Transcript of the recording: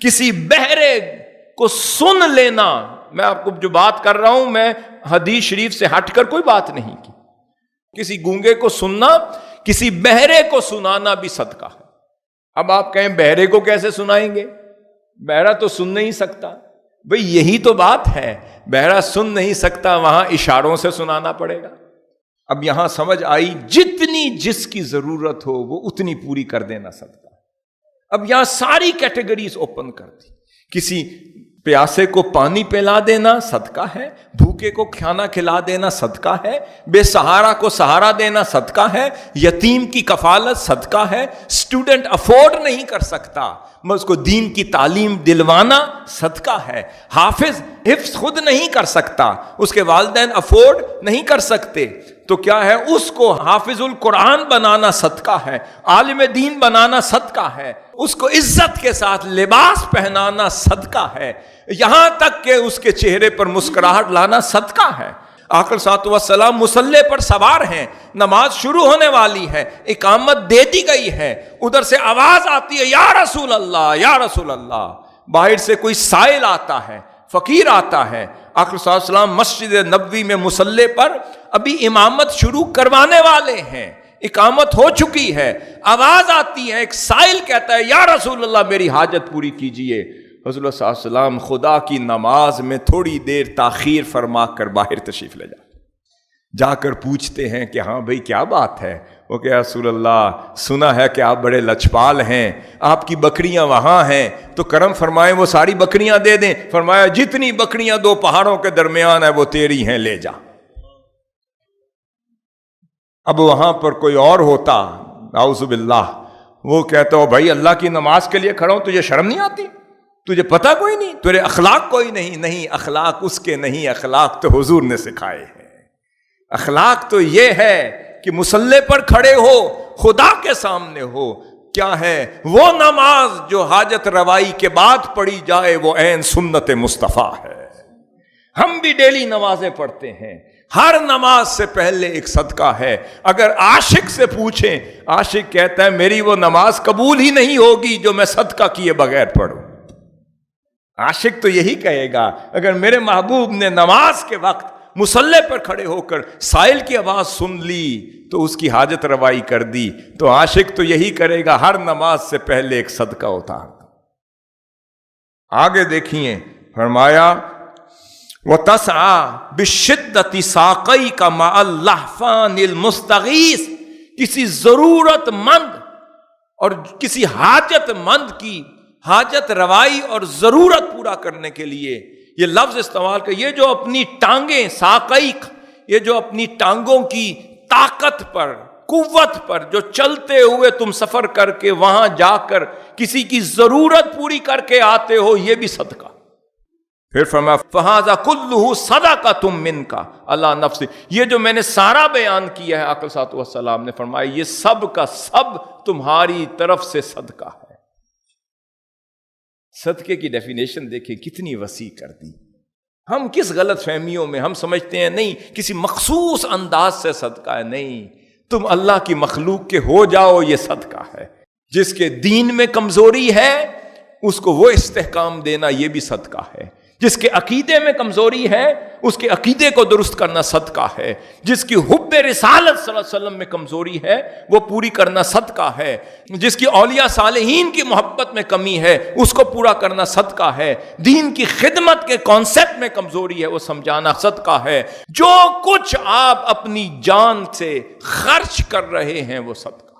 کسی بہرے کو سن لینا، میں آپ کو جو بات کر رہا ہوں میں حدیث شریف سے ہٹ کر کوئی بات نہیں کی، کسی گونگے کو سننا، کسی بہرے کو سنانا بھی صدقہ ہے۔ اب آپ کہیں بہرے کو کیسے سنائیں گے؟ بہرا تو سن نہیں سکتا، بھئی یہی تو بات ہے، بہرا سن نہیں سکتا، وہاں اشاروں سے سنانا پڑے گا۔ اب یہاں سمجھ آئی جتنی جس کی ضرورت ہو وہ اتنی پوری کر دینا صدقہ۔ اب یہاں ساری کیٹیگریز اوپن کر دی، کسی پیاسے کو پانی پلا دینا صدقہ ہے، بھوکے کو کھانا کھلا دینا صدقہ ہے، بے سہارا کو سہارا دینا صدقہ ہے، یتیم کی کفالت صدقہ ہے، اسٹوڈنٹ افورڈ نہیں کر سکتا میں اس کو دین کی تعلیم دلوانا صدقہ ہے، حافظ حفظ خود نہیں کر سکتا، اس کے والدین افورڈ نہیں کر سکتے تو کیا ہے، اس کو حافظ القرآن بنانا صدقہ ہے، عالم دین بنانا صدقہ ہے، اس کو عزت کے ساتھ لباس پہنانا صدقہ ہے، یہاں تک کہ اس کے چہرے پر مسکراہٹ لانا صدقہ ہے۔ آقا صلی اللہ علیہ وسلم مصلی پر سوار ہیں، نماز شروع ہونے والی ہے، اقامت دے دی گئی ہے، ادھر سے آواز آتی ہے یا رسول اللہ یا رسول اللہ، باہر سے کوئی سائل آتا ہے، فقیر آتا ہے، آقا صلی اللہ علیہ وسلم مسجد نبوی میں مصلی پر ابھی امامت شروع کروانے والے ہیں، اقامت ہو چکی ہے، آواز آتی ہے، ایک سائل کہتا ہے یا رسول اللہ میری حاجت پوری کیجئے۔ رسول اللہ صلی اللہ علیہ وسلم خدا کی نماز میں تھوڑی دیر تاخیر فرما کر باہر تشریف لے جا کر پوچھتے ہیں کہ ہاں بھئی کیا بات ہے؟ وہ کہ رسول اللہ سنا ہے کہ آپ بڑے لچپال ہیں، آپ کی بکریاں وہاں ہیں تو کرم فرمائیں وہ ساری بکریاں دے دیں۔ فرمایا جتنی بکریاں دو پہاڑوں کے درمیان ہیں وہ تیری ہیں، لے جا۔ اب وہاں پر کوئی اور ہوتا اعوذ باللہ، وہ کہتا ہو بھائی اللہ کی نماز کے لیے کھڑا ہوں، تجھے شرم نہیں آتی؟ تجھے پتہ کوئی نہیں؟ تیرے اخلاق کوئی نہیں؟ نہیں، اخلاق اس کے نہیں، اخلاق تو حضور نے سکھائے ہیں۔ اخلاق تو یہ ہے کہ مصلی پر کھڑے ہو، خدا کے سامنے ہو، کیا ہے وہ نماز جو حاجت روائی کے بعد پڑھی جائے وہ عین سنت مصطفیٰ ہے۔ ہم بھی ڈیلی نمازیں پڑھتے ہیں، ہر نماز سے پہلے ایک صدقہ ہے۔ اگر عاشق سے پوچھیں، عاشق کہتا ہے میری وہ نماز قبول ہی نہیں ہوگی جو میں صدقہ کیے بغیر پڑھوں۔ عاشق تو یہی کہے گا اگر میرے محبوب نے نماز کے وقت مصلی پر کھڑے ہو کر سائل کی آواز سن لی تو اس کی حاجت روائی کر دی، تو عاشق تو یہی کرے گا ہر نماز سے پہلے ایک صدقہ اتار دو۔ آگے دیکھیے فرمایا وَتَسْعَى بِالشِّدَّةِ سَاقَيْكَ مَعَ اللَّحْفَانِ الْمُسْتَغِيثِ، کسی ضرورت مند اور کسی حاجت مند کی حاجت روائی اور ضرورت پورا کرنے کے لیے یہ لفظ استعمال کر، یہ جو اپنی ٹانگیں ساقیق، یہ جو اپنی ٹانگوں کی طاقت پر قوت پر جو چلتے ہوئے تم سفر کر کے وہاں جا کر کسی کی ضرورت پوری کر کے آتے ہو، یہ بھی صدقہ۔ پھر فرمایا فہذا کلہ صدقۃ منک علی نفس، یہ جو میں نے سارا بیان کیا ہے آقا صلی اللہ علیہ وسلم نے فرمایا یہ سب کا سب تمہاری طرف سے صدقہ ہے۔ صدقے کی ڈیفینیشن دیکھیں کتنی وسیع کر دی۔ ہم کس غلط فہمیوں میں ہم سمجھتے ہیں نہیں کسی مخصوص انداز سے صدقہ ہے، نہیں، تم اللہ کی مخلوق کے ہو جاؤ یہ صدقہ ہے۔ جس کے دین میں کمزوری ہے اس کو وہ استحکام دینا یہ بھی صدقہ ہے، جس کے عقیدے میں کمزوری ہے اس کے عقیدے کو درست کرنا صدقہ ہے، جس کی حب رسالت صلی اللہ علیہ وسلم میں کمزوری ہے وہ پوری کرنا صدقہ ہے، جس کی اولیاء صالحین کی محبت میں کمی ہے اس کو پورا کرنا صدقہ ہے، دین کی خدمت کے کانسیپٹ میں کمزوری ہے وہ سمجھانا صدقہ ہے۔ جو کچھ آپ اپنی جان سے خرچ کر رہے ہیں وہ صدقہ۔